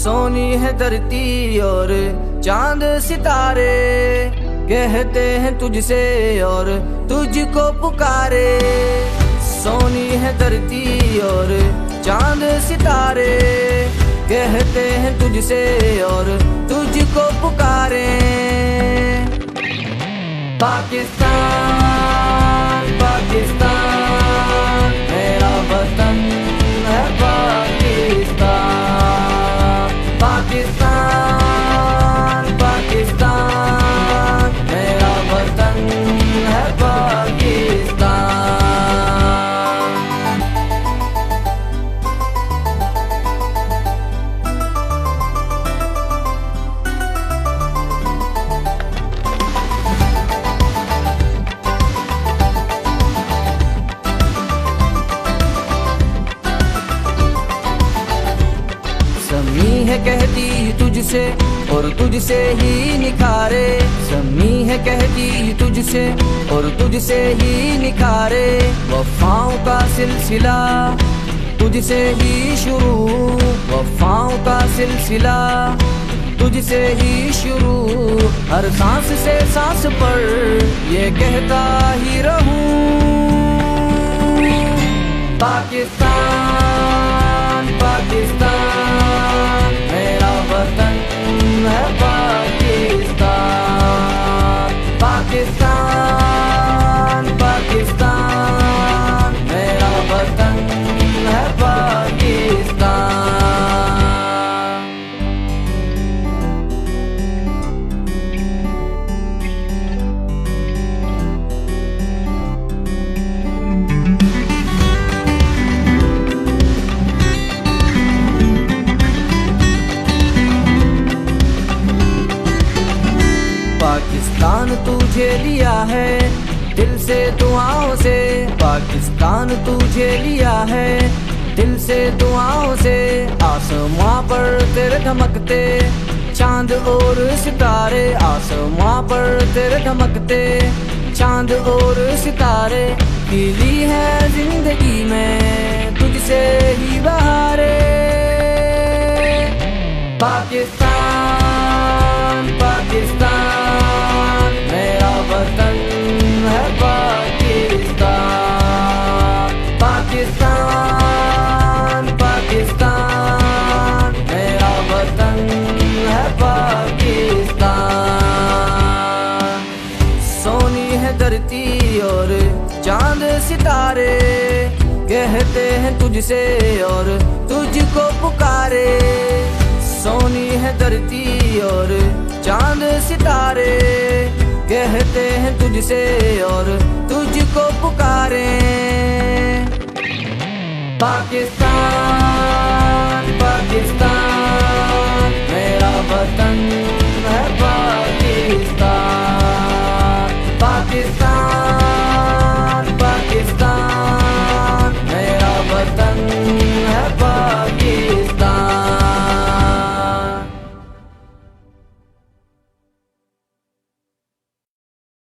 सोनी है धरती और चांद सितारे, कहते हैं तुझसे और तुझको पुकारे। सोनी है धरती और चांद सितारे, कहते हैं तुझसे और तुझको पुकारे। पाकिस्तान पाकिस्तान मेरा वतन है पाकिस्तान। पाकिस्तान पाकिस्तान मेरा वतन है पाकिस्तान। समी है कहती तुझसे और तुझसे ही निखारे। समी है कहती तुझसे और तुझसे ही निखारे। वफाओं का सिलसिला तुझसे ही शुरू, वफाओं का सिलसिला तुझसे ही शुरू। हर सांस से सांस पर ये कहता ही रहूं, पाकिस्तान पाकिस्तान मेरा वतन है पाकिस्तान। पाकिस्तान पाकिस्तान मेरा वतन है पाकिस्तान। पाकिस्तान तुझे लिया है दिल से दुआओं से। पाकिस्तान तुझे लिया है दिल से दुआओं से। आसमां पर तेरे धमकते चांद और सितारे, आसमां पर तेरे धमकते चांद और सितारे। खिली है जिंदगी में तुझसे ही बहारे। पाकिस्तान पाकिस्तान मेरा वतन है पाकिस्तान। पाकिस्तान पाकिस्तान मेरा वतन है पाकिस्तान। सोनी है धरती और चांद सितारे, कहते हैं तुझसे और तुझको पुकारे। सोनी है धरती और चांद सितारे, कहते हैं तुझसे और तुझको पुकारे। पाकिस्तान